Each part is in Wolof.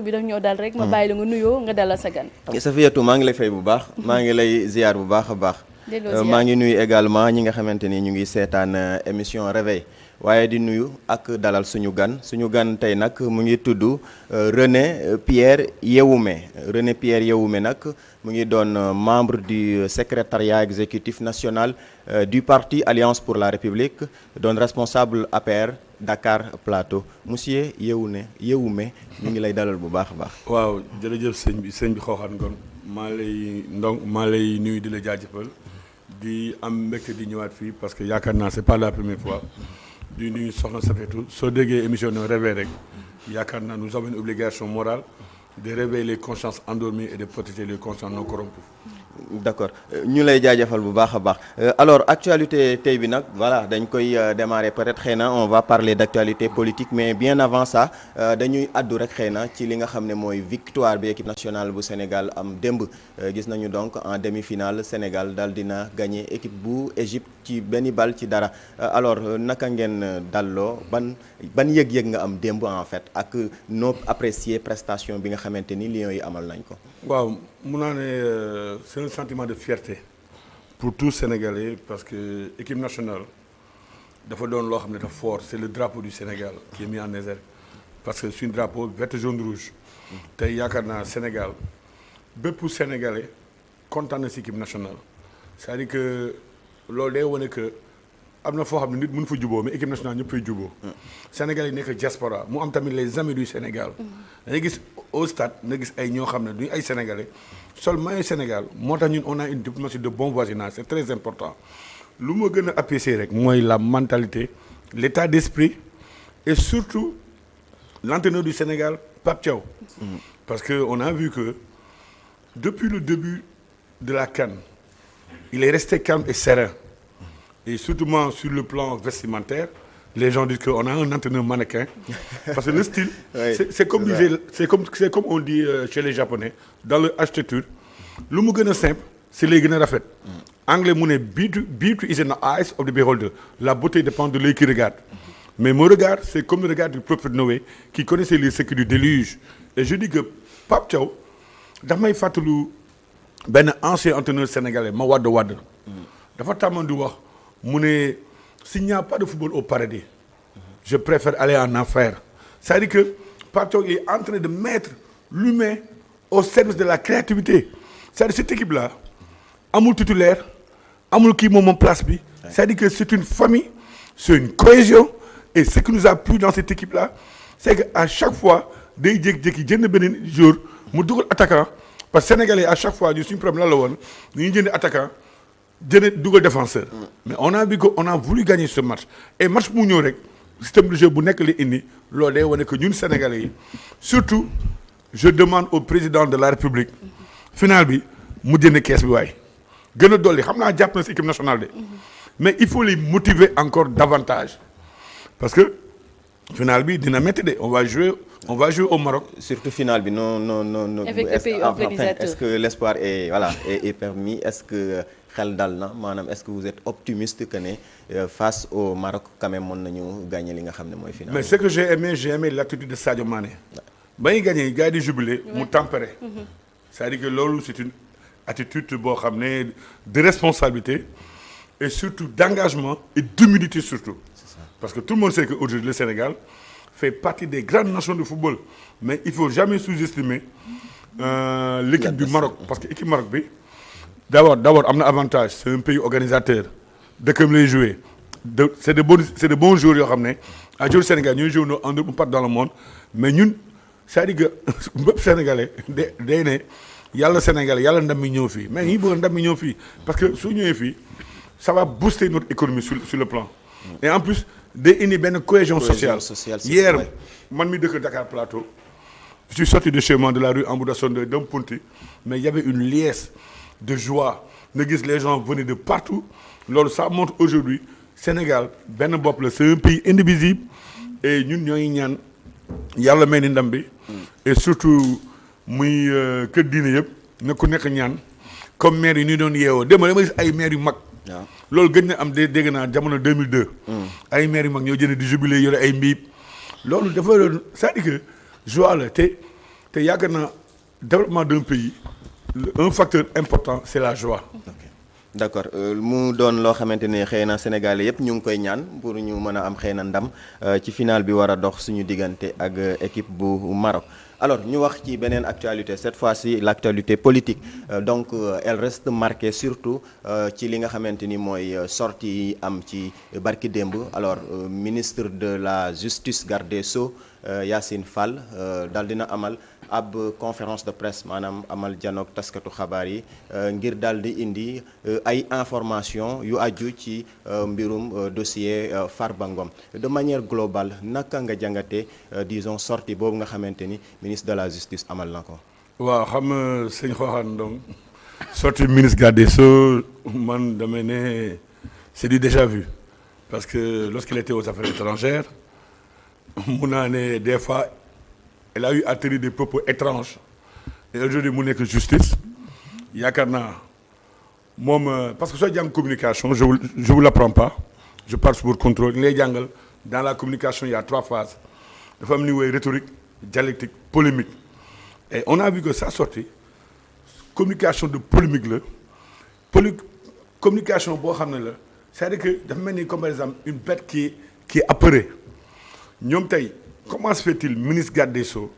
bi daf ñoo dal rek ma bàyyi la nga nuyoo nga dalal sa gan. Safiatou maa ngi lay fay bu baax maa ngi lay ziar bu baax a baax. maa ngi nuyu également ñi nga xamante ni ñu ngi seetaan émission réveil waaye di nuyu ak dalal suñu gan tey nag mu ngi tudd René Pierre Yéhoume nag mu ngi doon membre du secrétariat exécutif national du parti Alliance pour la République doon responsable APR Dakar Plateau monsieur Yéhoume ñu ngi lay dalal bu baax a baax. waaw jërëjëf sëñ bi xooxaan ngoon maa lay nuyu di la jaajëfal di am mbégte di ñëwaat fii parce que yaakaar naa c'est pas la première fois di nuyu soxna Safiatou soo déggee émission no réveil rek yaakaar naa nous avons une obligation morale de réveiller les consciences endormies et de protéger les consciences non corrompues. D'accord ñu lay jaajëfal bu baax a baax alors actualité tey bi nag voilà dañ koy démarrer peut-être xëy na on va parler d'actualité politique mais bien avant ça dañuy addu rek xëy na ci li nga xam ne mooy victoire bi équipe nationale bu Sénégal am démb gis nañu donc en demi-finale Sénégal daal dina gagner équipe bu Égypte ci benn bal ci dara alors naka ngeen dalloo ban yëg-yëg nga am démb en fait ak noo apprécier prestation bi nga xamante ni Lions yi amal nañ ko. waaw mun naa ne c'est un sentiment de fierté pour tous Sénégalais parce que équipe nationale dafa doon loo xam ne dafa fort c'est le drapeau du Sénégal qui est mis en exergue parce que suñu drapeau vert jaune rouge tey yaakaar naa Sénégal bépp Sénégalais kontaan na si équipe nationale c'est-à-dire que loolu day wane que am na foo xam ne nit mën fa juboo mais équipe nationale ñëpp fay juboo Sénégal yi nekk diaspora mu am tamit les amis du Sénégal dangay gis au stade nga gis ay ñoo xam ne duñu ay Sénégalais sol maillot Sénégal moo tax ñun on a une diplomatie de bon voisinage c'est très important lu ma gën a apprécier rek mooy la mentalité l'état d'esprit et surtout l'entraîneur du Sénégal Pape Thiaw parce que on a vu que depuis le début de la CAN il est resté calme et serein et surtout sur le plan vestimentaire les gens disent qu'on a un entraîneur mannequin parce que le style c'est comme on dit chez les Japonais dans leur architecture lu mu gën a simple c'est lay gën a rafet anglais mu ne beauty is in the eyes of the beholder la beauté dépend de l'œil qui regarde mais mon regard c'est comme le regard du prophète Noé qui connaissait les secrets du déluge et je dis que Pape Thiaw daf may fàttalu benn ancien entraîneur sénégalais Mawade Wade dafa tàmmoon di wax mu ne s'il n'y a pas de football au paradis je préfère aller en enfer c'est-à-dire que Pape Thiaw est en train de mettre l'humain au service de la créativité c'est-à-dire cette équipe-là amul titulaire amul kii moom place bi c'est-à-dire que c'est une famille c'est une cohésion et ce qui nous a plu dans cette équipe-là c'est que à chaque fois day jékki-jékki jënd beneen jour mu dugal attaquant parce que sénégalais à chaque fois ñu suñu problème lan la woon ñu jënd attaquant jënd dugal défenseur mais on a vu que on a voulu gagner ce match et match mu ñëw rek système de jeu bu nekk li indi loolu day wane que ñun sénégalais yi surtout je demande au président de la république finale bi mu jënd kees bi waaye gën a dolli xam naa jàpp na si équipe nationale de mais il faut les motiver encore davantage parce que finale bi dina métti de on va jouer au Maroc. surtout finale bi non. avec le pays organisateur est-ce que l'espoir est permis est-ce que xel dal na maanaam est-ce que vous êtes optimiste que ne face au Maroc quand même mën nañu gagner li nga xam ne mooy finale. mais ce que j'ai aimé l'attitude de Sadio Mané. ba ñu gagné gars yi di jubilé mu tempéré. c'est-à-dire que loolu c'est une attitude boo xam ne de responsabilité et surtout d'engagement et d'humilité surtout. Parce que tout le monde sait qu'aujourd'hui le Sénégal fait partie des grandes nations de football mais il faut jamais sous-estimer l'équipe du Maroc parce que équipe Maroc bi d'abord am na avantage c'est un pays organisateur dëkkam lay jouer c'est de bons joueurs yoo xam ne à jouer Sénégal ñooy jouer en Europe partout dans le monde mais ñun c'est-à-dire que bépp Sénégalais day ne yàlla Sénégalais yàlla ndam mi ñëw fii mais ñi bëgg ndam mi ñëw fii parce que su ñëwee fii ça va booster notre économie sur le plan et en plus day indi benn cohésion sociale hier man mi dëkk Dakar Plateau je suis sorti de chez moi de la rue Amadou Assane Dame Ponty mais il y avait une liesse de joie nga gis les gens venaient de partout loolu ça montre aujourd'hui Sénégal benn bopp la c'est un pays indivisible et ñun ñooy ñaan yàlla may ni ndam bi et surtout muy kër diine yëpp na ku nekk ñaan comme maire yi ñu doon yeewoo dama gis ay maire yu mag loolu gën na am dégg naa jamono 2002 ay maire yu mag ñoo jënd di jubilé yore ay mbiib loolu dafa doon c'est-à-dire que joie la te te yaakaar naa développement d'un pays un facteur important c'est la joie. d'accord mu doon loo xamante ne xëy na Sénégalais yëpp ñu ngi koy ñaan pour ñu mën a am xëy na ndam ci final bi war a dox suñu diggante ak équipe bu Maroc. alors ñu wax ci beneen actualité cette fois-ci l'actualité politique donc elle reste marquée surtout ci li nga xamante ni mooy sortie yi am ci barki démb alors ministre de la justice garde des Sceaux Yacine Fall daal dina amal ab conférence de presse maanaam amal janoog taskatu xabaar yi ngir daal di indi ay information yu aju ci mbirum dossier Farba Ngom de manière globale naka nga jàngate disons sortie boobu nga xamante ni ministre de la justice amal na ko. waaw xam nga sëñ Xooxaan donc sortie ministre garde des Sceaux man damay ne c'est du déjà vu parce que lorsqu'il était aux affaires étrangères mun naa ne des fois elle a eu à tenir des propos étranges et aujourd'hui mu nekk justice yaakaar naa moom parce que soo jàng communication je vous l'apprends pas je parle sous votre contrôle ñu lay jàngal dans la communication il y a 3 phases dafa am ni woy rhétorique dialectique polémique et on a vu que ça sorti communication de polémique la communication boo xam ne la c'est-à-dire que dafa mel ni comme par exemple une bête qui est apeurée ñoom tey comment se fait-il ministre garde des Sceaux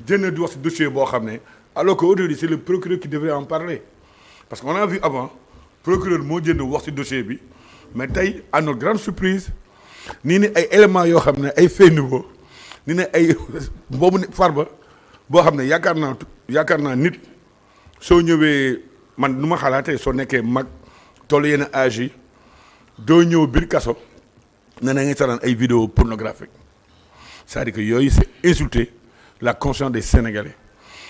jënd di wax ci dossier boo xam ne alors que aujourd'hui c'est le procureur qui devrait en parler parce qu'on a vu avant procureur moo jënd wax ci dossier bi mais tey à notre grande surprise nii ni ay éléments yoo xam ne ay faits nouveaux ni ne ay boobu Farba boo xam ne yaakaar naa nit soo ñëwee man nu ma xalaatee soo nekkee mag tollu yenn âge yi doo ñëw biir kaso ne na nga seetaan ay vidéos pornographiques c'est-à-dire que yooyu c'est insulter la conscience des Sénégalais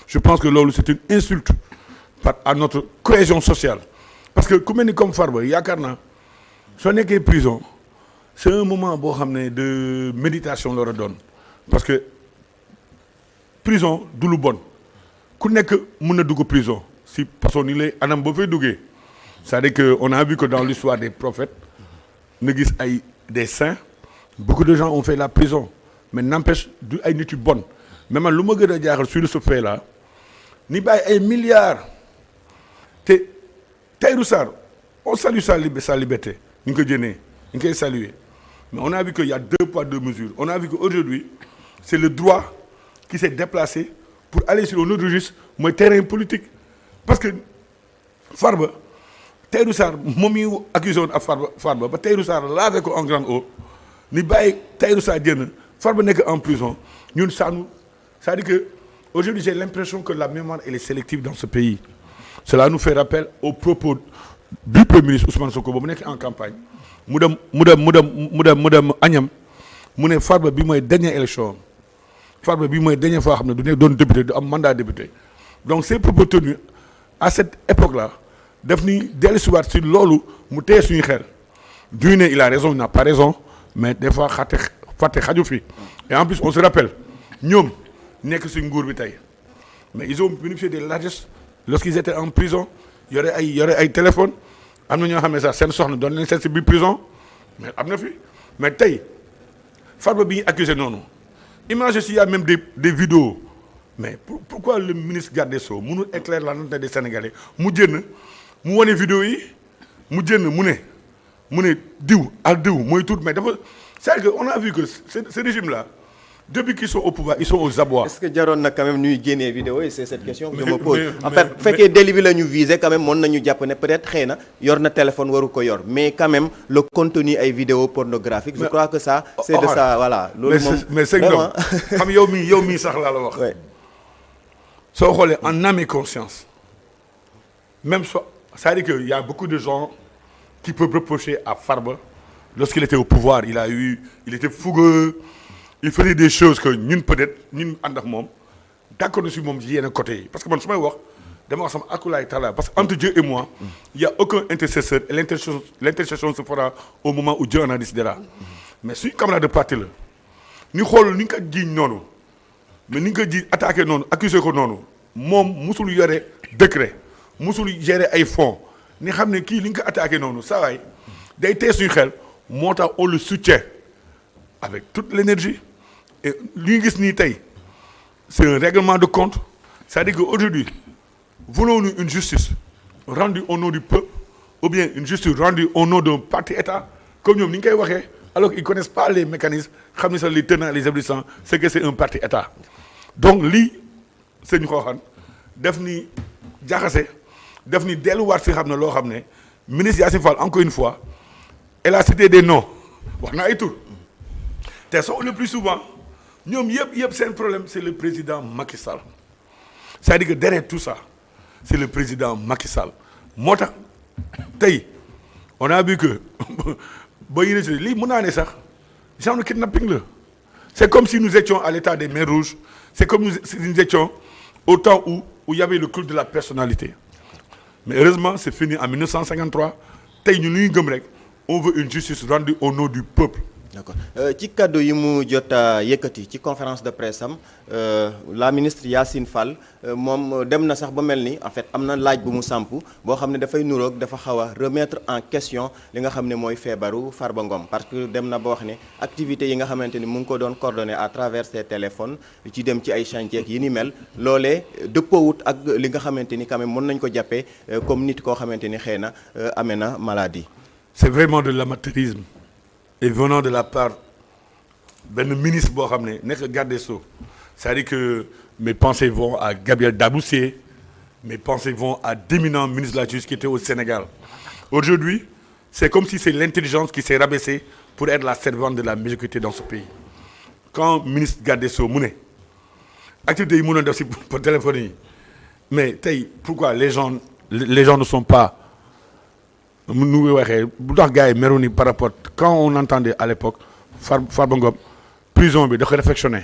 je pense que loolu c'est une insulte à notre cohésion sociale parce que ku mel ni comme Farba yaakaar naa soo nekkee prison c'est un moment boo xam ne de méditation la war a doon parce que prison du lu bon ku nekk mën na dugg prison si façon ni lay anam boo fay duggee c'est-à-dire que on a vu que dans l'histoire des prophètes nga gis ay des saints beaucoup de gens ont fait la prison mais n'empêche du ay nit yu bon mais man lu ma gën a jaaxal sur ce fait là ni bàyyi ay milliards te Tahirou Sarr on salue sa liberté ñu ngi ko jënee ñu ngi koy saluer mais on a vu que y a 2 poids 2 mesures on a vu que aujourd'hui c'est le droit qui s'est déplacé pour aller sur un autre registre mooy terrain politique parce que Farba Tahirou Sarr moom yi accusé woon ak Farba ba Tahirou Sarr lavé ko en grande eau ni bàyyi Tahirou Sarr génn Farba nekk en prison ñun c'est-à-dire que aujourd'hui j'ai l'impression que la mémoire elle est sélective dans ce pays cela nous fait rappel aux propos du Premier ministre Ousmane Sonko ba mu nekk en campagne mu dem Agnam mu ne Farba bi mooy dernière élection Farba bi mooy dernière fois xam ne du nekk doon député du am mandat député donc ces propos tenus à cette époque là daf ni dellusiwaat si loolu mu téye suñu xel duñu ne il a raison il n'a pas raison mais des fois fàtte xaju fi et en plus on se rappelle ñoom nekk si nguur bi tey mais ils ont bénéficié des largesses lorsqu'ils étaient en prison yore ay téléphone am na ñoo xam ne sax seen soxna doon leen seet si biir prison mais am na fi mais tey Farba bi ñu accusé noonu imagine s'il y a même des vidéos mais pourquoi le ministre garde des Sceaux mënul éclairer la lanterne des Sénégalais mu jënn mu wane vidéo yi mu jënn mu ne diw ak diw mooy tout mais dafa c'est-à-dire que on a vu que ce régime là depuis qu'ils sont au pouvoir ils sont aux abois. est-ce que jaroon na quand même ñuy génnee vidéo yi c'est cette question que je me pose en fait fekkee délit bi la ñu visé quand même mën nañu jàpp ne peut-être xëy na yor na téléphone waru ko yor mais quand même le contenu ay vidéo pornographique je crois que ça c'est de ça voilà loolu moom mais c'est vraiment xam yow mii sax laa la wax soo xoolee en âme et conscience même c'est-à-dire que y a beaucoup de gens qui peuvent reprocher à Farba lorsqu'il était au pouvoir il était fougueux il faisait des choses que ñun peut-être ñun ànd ak moom d'accord na si moom ci yenn côté yi parce que man su may wax dama wax sama akulaay taala parce que entre Dieu et moi il y a aucun intercesseur et l'intercession se fera au moment où Dieu en a décidera mais suñu camarade de parti la ni xool ni nga ko jiiñ noonu mais ni nga ko jiiñ attaqué noonu accusé ko noonu moom musul yore décret musul gérer ay fonds ni xam ne kii li nga ko attaqué noonu saa waay day tee suñu xel moo tax on le soutient avec toute l'énergie et li ñu gis nii tey c'est un règlement de compte. C'est-à-dire qu'aujourd'hui, voulons-nous une justice rendue au nom du peuple ou bien une justice rendue au nom d'un parti-État comme ñoom ni ñu koy waxee alors qu'ils ne connaissent pas les mécanismes xam ne sax les tenants et les aboutissants c'est que c'est un parti-État. Donc lii sëñ Xooxan def ni jaxase def ni delluwaat si xam ne loo xam ne ministre Yassine Fall encore une fois elle a cité des noms wax na ay tur te soo le plus souvent ñoom yëpp seen problème c'est le président Macky Sall c'est-à-dire que derrière tout ça c'est le président Macky Sall moo tax tey on a vu que ba yéene si lii mën naa ne sax genre de kidnapping la c'est comme si nous étions à l'état des mers rouges c'est comme si nous étions au temps où il y avait le culte de la personnalité mais heureusement c'est fini en 1953 tey ñu ñuy gëm rek on veut une justice rendue au nom du peuple. D'accord ci kaddu yi mu jot a yëkkati ci conférence de presse am la ministre Yassine Fall moom dem na sax ba mel ni en fait am na laaj bu mu samp boo xam ne dafay nuroog dafa xaw a remettre en question li nga xam ne mooy feebaru Farba Ngom parce que dem na ba wax ne activités yi nga xamante ni mu ngi ko doon coordonné à travers ses téléphones ci dem ci ay chantier yi ni mel loolee dëppoowut ak li nga xamante ni quand même mën nañ ko jàppee comme nit koo xamante ni xëy na amee na maladie. C'est vraiment de l'amateurisme. Et venant de la part d'un ministre boo xam ne nekk garde des Sceaux c'est-à-dire que mes pensées vont à Gabriel Daboussé mes pensées vont à d'éminents ministres de la Justice qui étaient au Sénégal aujourd'hui c'est comme si c'est l'intelligence qui s'est rabaissée pour être la servante de la médiocrité dans ce pays quand ministre garde des Sceaux mu ne activités yi mënoon def si pour téléphone yi mais tey pourquoi les gens ne sont pas nu ngi waxee bu tax gars yi meru ni par rapport quand on entendait à l'époque Farba Ngom prison bi da ko réfectionné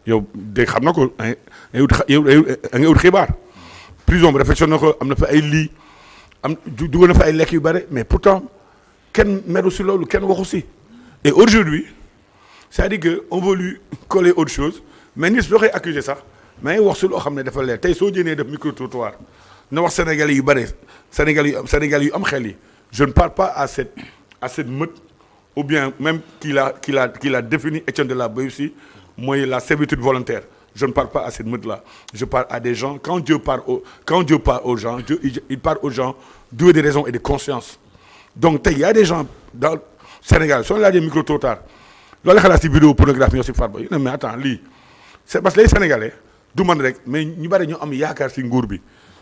yow de xam na ko nga ut xibaar prison bi réfectionné ko am na fa ay lii am dugal na fa ay lekk yu bare mais pourtant kenn meru si loolu kenn waxu si et aujourd'hui c'est-à-dire que on veut lui coller autre chose mais nit soo koy accuser sax mais wax si loo xam ne dafa leer tey soo jënee def micro-trottoir na wax Sénégalais yu bare Sénégalais yu am xel yi je ne parle pas à cette meute ou bien même qu'il a défini Étienne de la Boétie mooy la servitude volontaire je ne parle pas à cette meute-là je parle à des gens quand Dieu parle aux gens il parle aux gens doués de raison et de conscience donc tey y a des gens dans Sénégal soo laajee micro-trottoir loolu xalaat si vidéo pornographie ñoo si Farba yu ne mais attends lii c'est parce que les Sénégalais du man rek mais ñu bari ñoo am yaakaar si nguur bi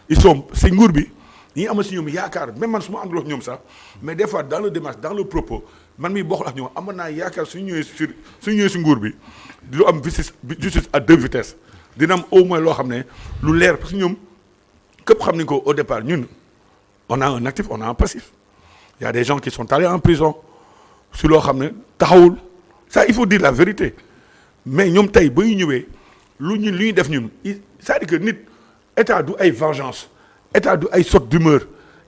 ils sont si nguur bi ñi am si ñoom yaakaar même man su ma àndul ak ñoom sax mais des fois dans le démarche dans le propos man mii bokkul ak ñoom amoon naa yaakaar suñu ñëwee si nguur bi du am justice à deux vitesses dina am au moins loo xam ne lu leer parce que ñoom képp xam nañ ko au départ ñun on a un actif on a un passif il y a des gens qui sont allés en prison si loo xam ne taxawul ça il faut dire la vérité mais ñoom tey ba ñu ñëwee lu ñuy def ñun c'est-à-dire que nit état du ay vengeance état du ay saute d'humeur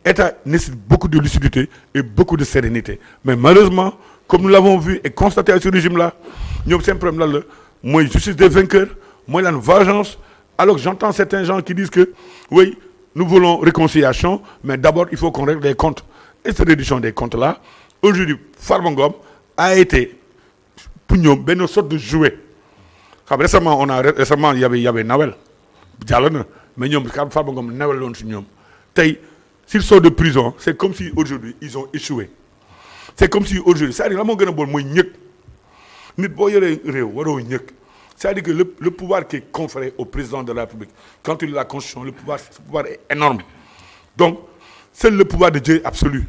état nécessite beaucoup de lucidité et beaucoup de sérénité mais malheureusement comme nous l'avons vu et constaté à ce régime-là ñoom seen problème lan la mooy justice des vainqueurs mooy lan vengeance alors que j'entends certains gens qui disent que oui nous voulons réconciliation mais d'abord il faut qu'on règle les comptes et cette réduction des comptes là aujourd'hui Farba Ngom a été pour ñoom benn sorte de jouet xam récemment il y avait Nawel jàll na mais ñoom Farba Ngom Nawel loon si ñoom tey s'ils sortent de prison c'est comme si aujourd'hui ils ont échoué c'est comme si aujourd'hui c'est-à-dire la moo gën a bon mooy ñëg nit boo yoree réew waroo ñëg c'est-à-dire que le pouvoir qui est conféré au président de la République quand il lit la Constitution le pouvoir est énorme donc c'est le pouvoir de Dieu absolu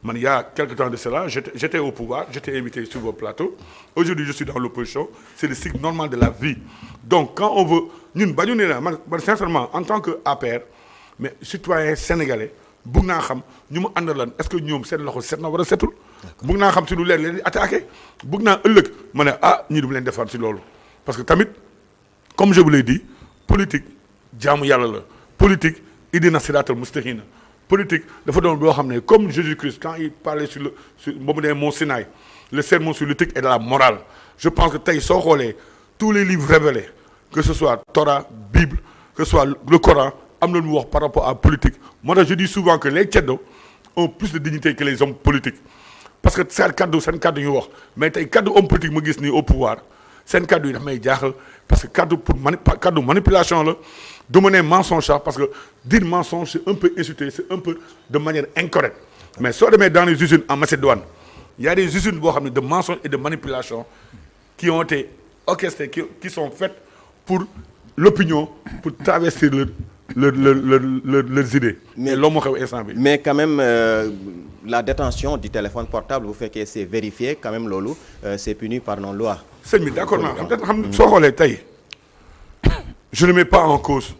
man il y a quelque temps de cela j'étais au pouvoir j'étais invité sur vos plateaux aujourd'hui je suis dans l'opposition c'est le cycle normal de la vie donc quand on veut ñun bañu ne la man sincèrement en tant que APR mais citoyen sénégalais bëgg naa xam ñu mu àndalan est-ce que ñoom seen loxo set na war a setul bëgg naa xam si lu leer leen di attaqué bëgg naa ëllëg ma ne ñii du leen defar si loolu parce que tamit comme je vous l'ai dit politique jaamu yàlla la politique idina siratal mustaqima politique dafa doon loo xam ne comme Jésus-Christ quand il parlait sur boobu nee mont Sinaï le sermon sur l'éthique et de la morale je pense que tey soo xoolee tous les livres révélés que ce soit Torah Bible que ce soit le Coran am na lu wax par rapport à politique moo tax je dis souvent que les ceddo ont plus de dignité que les hommes politiques parce que seen kaddu ñu wax mais tey kaddu homme politique ma gis nii au pouvoir seen kaddu yi daf may jaaxal parce que kaddu manipulation la du ma ne mensonge parce que dire mensonge c'est un peu insulté c'est un peu de manière incorrecte mais soo demee dans les usines en Macédoine il y a des usines boo xam ne de mensonge et de manipulation qui ont été orchestrées qui sont faites pour l'opinion pour travestir leurs idées. mais loolu moo xew instant bi. mais quand même la détention du téléphone portable bu fekkee c'est vérifié quand même loolu c'est puni par nos lois. sëñ bi d'accord naa xam soo xoolee tey je ne mets pas en cause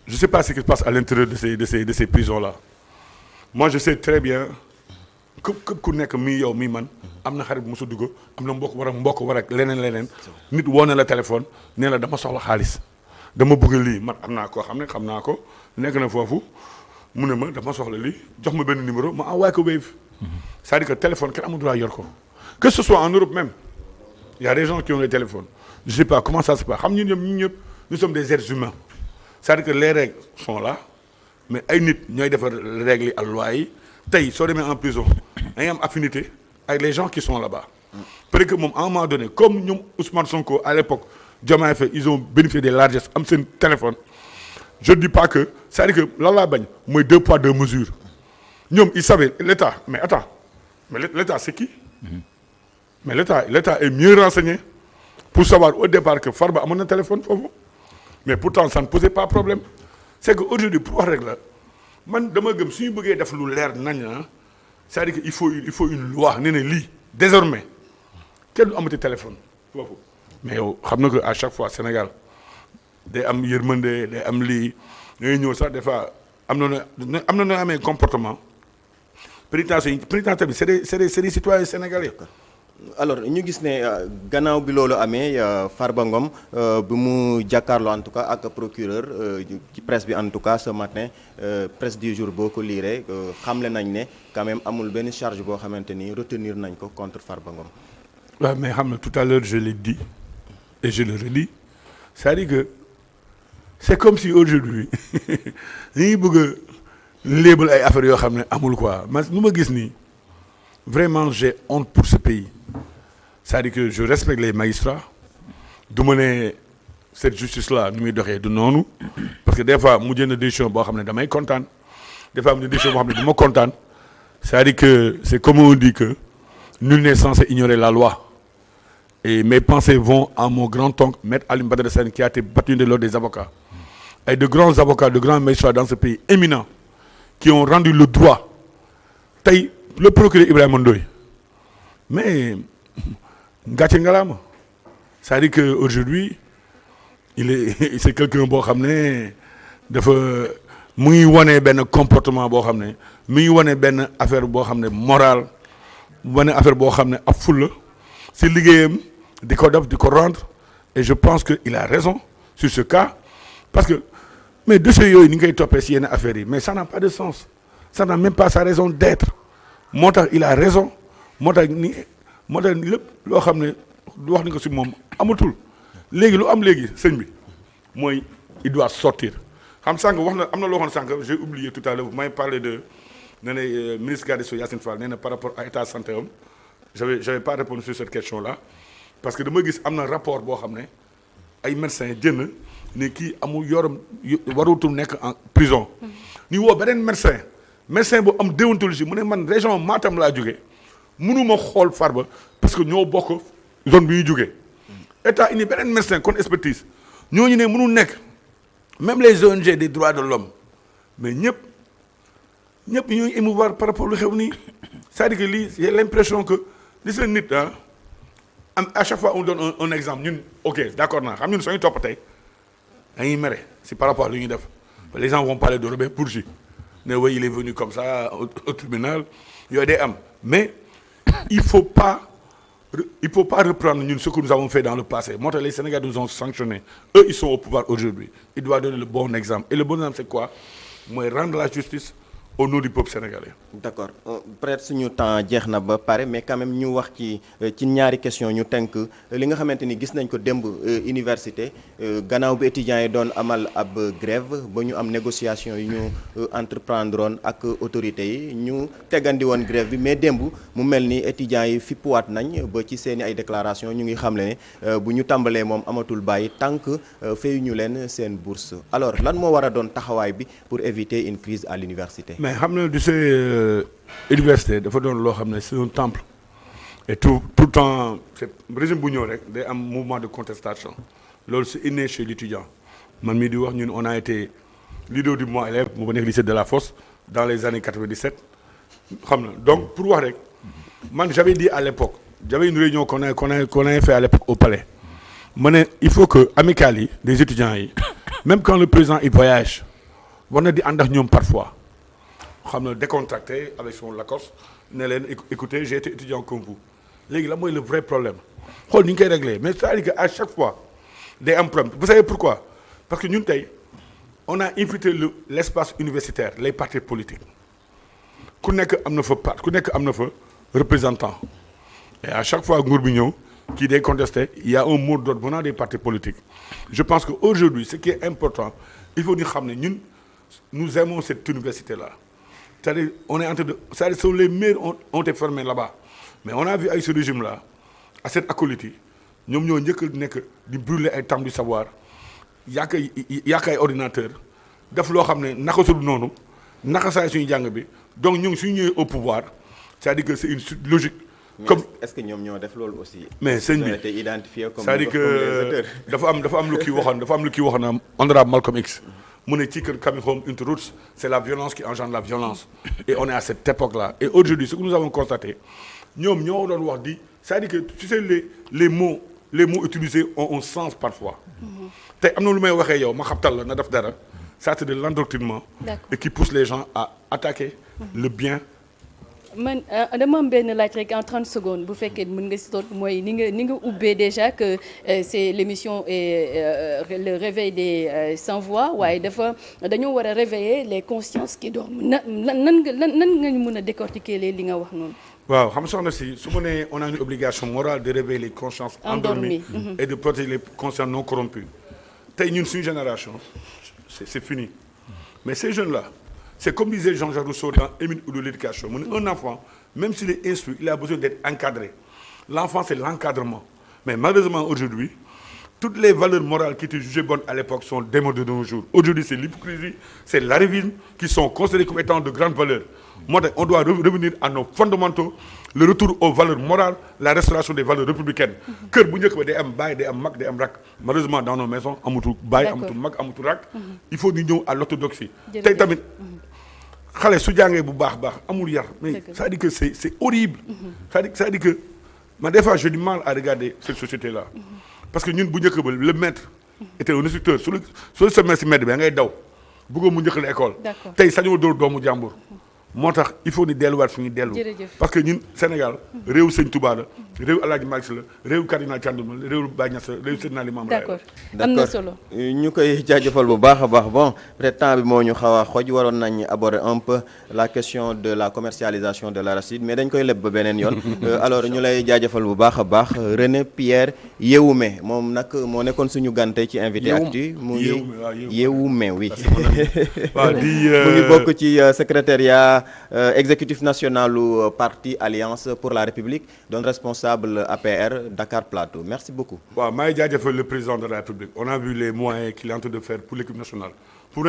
je sais pas ce qui se passe à l'intérieur de ces prisons là moi je sais très bien képp ku nekk mii yow mii man am na xarit bu mos a dugg am na mbokk war ak leneen nit woo na la téléphone nee la dama soxla xaalis dama bëgg lii man am naa koo xam ne xam naa ko nekk na foofu mu ne ma dama soxla lii jox ma benn numéro ma envoyé ko Wave c'est-à-dire que téléphone kenn amul droit yor ko que ce soit en Europe même il y a des gens qui ont des téléphones je sais pas comment ça se passe xam ñun ñëpp nous sommes des êtres humains c'est-à-dire que les règles sont là mais ay nit ñooy defar règles yi ak loi yi tey soo demee en prison dañuy am affinité avec les gens qui sont là-bas peut-être que moom à un moment donné comme ñoom Ousmane Sonko à l'époque Diomaye Faye ils ont bénéficié des largesses am seen téléphone je dis pas que c'est-à-dire que lan laa bañ mooy 2 poids 2 mesures ñoom ils savaient l'État mais attends mais l'État c'est qui mais l'État est mieux renseigné pour savoir au départ que Farba amoon na téléphone foofu mais pourtant ça ne posait pas problème c'est que aujourd'hui pour wax rek la man dama gëm suñu bëggee def lu leer nañ c'est-à-dire que il faut une loi ne lii désormais kenn du amati téléphone foofu mais yow xam na que à chaque fois Sénégal day am yërmande day am lii ngay ñëw sax des fois am na noo amee comportement pénitentiaire bi c'est des citoyens sénégalais. alors ñu gis ne gannaaw bi loolu amee Farba Ngom bi mu jàkkaarloo en tout cas ak procureur ci presse bi en tout cas ce matin presse du jour boo ko liiree xamle nañ ne quand même amul benn charge boo xamante ni retenir nañ ko contre Farba Ngom. waaw mais xam na tout à l'heure je l'ai dit et je le redis c'est-à-dire que c'est comme si aujourd'hui dañuy bëgg a léebal ay affaires yoo xam ne amul quoi man nu ma gis nii vraiment j'ai honte pour ce pays c'est-à-dire que je respecte les magistrats du ma ne cette justice là nu muy doxee du noonu parce que des fois mu jënd décision boo xam ne damay kontaan des fois mu jënd décision boo xam ne du ma kontaan c'est-à-dire que c'est comme on dit que nul n'est censé ignorer la loi et mes pensées vont à mon grand-oncle Maître Alioune Badara Sène qui a été battu de l'ordre des avocats et de grands avocats de grands magistrats dans ce pays éminents qui ont rendu le droit tey le procureur Ibrahima Ndoye mais ngàcce ngalaama c'est-à-dire que aujourd'hui c'est quelqu'un boo xam ne dafa mu ngi wane benn comportement boo xam ne mu ngi wane benn affaire boo xam ne morale wane affaire boo xam ne ab fulla si liggéeyam di ko def di ko rendre et je pense que il a raison sur ce cas parce que mais dossiers yooyu ni ngay toppee si yenn affaires yi mais ça n'a pas de sens ça n'a même pas sa raison d'être moo tax il a raison moo tax lépp loo xam ne wax ni ko si moom amatul léegi lu am léegi sëñ bi mooy il doit sortir xam sànq wax na am na loo xam sànq j'ai oublié tout à l'heure vous m'avez parlé de nee na ministre garde des Sceaux Yacine Fall nee na par rapport à état santé am j'avais pas répondu sur cette question là parce que dama gis am na rapport boo xam ne ay médecins jënd ne kii amul yoram warutul nekk en prison ñu woo beneen médecin bu am déontologie mu ne man région Matam laa jógee mënuma xool Farba parce que ñoo bokk zone bi ñu jógee état indi beneen médecin kon expertise ñooñu ne mënul nekk même les ONG des droits de l'homme mais ñëpp ñooy émouvoir par rapport lu xew nii c'est-à-dire que lii j'ai l'impression que li seen nit à chaque fois on donne un exemple ñun ok d'accord naa xam ñun soo ñu topp tey dañuy mere si par rapport à lu ñuy def les gens vont parler de Robert Bourgi ne oui il est venu comme ça au tribunal yooyu day am mais il faut pas reprendre ñun ce que nous avons fait dans le passé moo tax les Sénégalais nous ont sanctionnés eux ils sont au pouvoir aujourd'hui ils doivent donner le bon exemple et le bon exemple c'est quoi mooy rendre la justice au nom du peuple sénégalais. d'accord peut-être suñu temps jeex na ba pare mais quand même ñu wax ci ñaari question ñu tënk li nga xamante ni gis nañ ko démb université gannaaw bi étudiants yi doon amal ab grève ba ñu am négociation yu ñu entreprendre ak autorités yi ñu tegandi woon grève bi mais démb mu mel ni étudiants yi fippuwaat nañ ba ci seeni ay déclaration ñu ngi xamle ne bu ñu tàmbalee moom amatul bàyyi tant que fayu ñu leen seen bourse alors lan moo war a doon taxawaay bi pour éviter une crise à l'université. mais xam na du see université dafa doon loo xam ne c'est un temple et tout le temps c'est régime bu ñëw rek day am mouvement de contestation loolu c'est inné chez l'étudiant man mii di wax ñun on a été leader du mouvement élève mu ba nekk lycée de la Fosse dans les années 97 xam na donc pour wax rek man j'avais dit à l'époque j'avais une réunion qu'on a fait à l'époque au palais ma ne il faut que amicales yi des étudiants yi même quand le président il voyage war na di ànd ak ñoom parfois xam na décontracté avec son Lacoste ne leen écoutez j'ai été étudiant comme vous léegi la mooy le vrai problème xool ni ñu koy régler mais c'est-à-dire que à chaque fois day am problème vous savez pourquoi parce que ñun tey on a infiltré l'espace universitaire les partis politiques ku nekk am na fa représentant et à chaque fois nguur bi ñëw kii day contesté il y a un mot d'ordre venant des partis politiques je pense que aujourd'hui ce qui est important il faut ñu xam ne ñun nous aimons cette université là c'est-à-dire on est en train de c'est-à-dire les meilleurs ont été formés là-bas mais on a vu ay ce régime là à cette acolyte ñoom ñoo njëkk nekk di brûler ay temps du savoir yàq ay ordinateur def loo xam ne naka su noonu naka saa suñu jàng bi donc ñu ngi suñu ñëwee au pouvoir c'est-à-dire que c'est une suite logique. comme est-ce que ñoom ñoo def loolu aussi. mais sëñ bi été identifié comme c'est-à-dire que dafa am lu kii waxoon honorable Malcolm X. mu ne ci kër coming home into roots c'est la violence qui engendre la violence et on est à cette époque-là et aujourd'hui ce que nous avons constaté ñoom ñoo doon wax di c'est-à-dire que tu sais les mots utilisés ont un sens parfois tey am na lu may waxee yow ma xabtal la na def dara ça c'est de l'endoctrinement et qui pousse les gens à attaquer le bien. man dama am benn laaj rek en 30 secondes bu fekkee mën nga si tontu mooy ni nga ubbee déjà que c'est l'émission et le réveil des sans voix waaye dañoo war a réveiller les consciences qui dorment nan nga ñu mën a décortiquer li nga wax noonu. waaw xam soxna si su ma nee on a une obligation morale de réveiller les consciences endormies et de protéger les consciences non corrompues tey ñun suñu génération c'est fini mais ces jeunes-là. C'est comme disait Jean-Jacques Rousseau dans Émile ou de l'éducation. Un enfant, même s'il est instruit, il a besoin d'être encadré. L'enfant, c'est l'encadrement. Mais malheureusement, aujourd'hui, toutes les valeurs morales qui étaient jugées bonnes à l'époque sont démodées de nos jours. Aujourd'hui, c'est l'hypocrisie, c'est l'arrivisme qui sont considérés comme étant de grandes valeurs. Moi, on doit revenir à nos fondamentaux, le retour aux valeurs morales, la restauration des valeurs républicaines. Kër bu njëkk ba day am baay day am mag day am rak. Malheureusement, dans nos maisons, amatul baay amatul mag amatul rak. Il faut ñu ñëw à l'orthodoxie. Tey tamit xale su jàngee bu baax amul yar mais c'est-à-dire que c'est horrible c'est-à-dire que man des fois j'ai du mal à regarder cette société là parce que ñun bu njëkk ba le maître était un instructeur su le semestre si maître bi ngay daw bëggoo mu njëkk la école tey sañoo dóor doomu jàmbur moo tax il faut ni delluwaat fi ñu dellu parce que ñun Sénégal réew Sëñ Touba la réew El Hadj Malick Sy la réew Cardinal Thiandoum la réew Baye Niass la réew Seydina Limamou Laye. d'accord am na solo ñu koy jaajëfal bu baax a baax bon peut-être temps bi moo ñu xaw a xoj waroon nañ aborder un peu la question de la commercialisation de l'arachide mais dañ koy leb ba beneen yoon alors ñu lay jaajëfal bu baax a baax René Pierre Yéhoume moom nag moo nekkoon suñu gante ci invité actu mu ngi Yéhoume oui mu ngi bokk ci secrétariat exécutif national u parti Alliance pour la République doon responsable APR Dakar Plateau merci beaucoup. waaw maa ngi jaajëfal le président de la République on a vu les moyens qu'il est en train de faire pour l'équipe nationale pour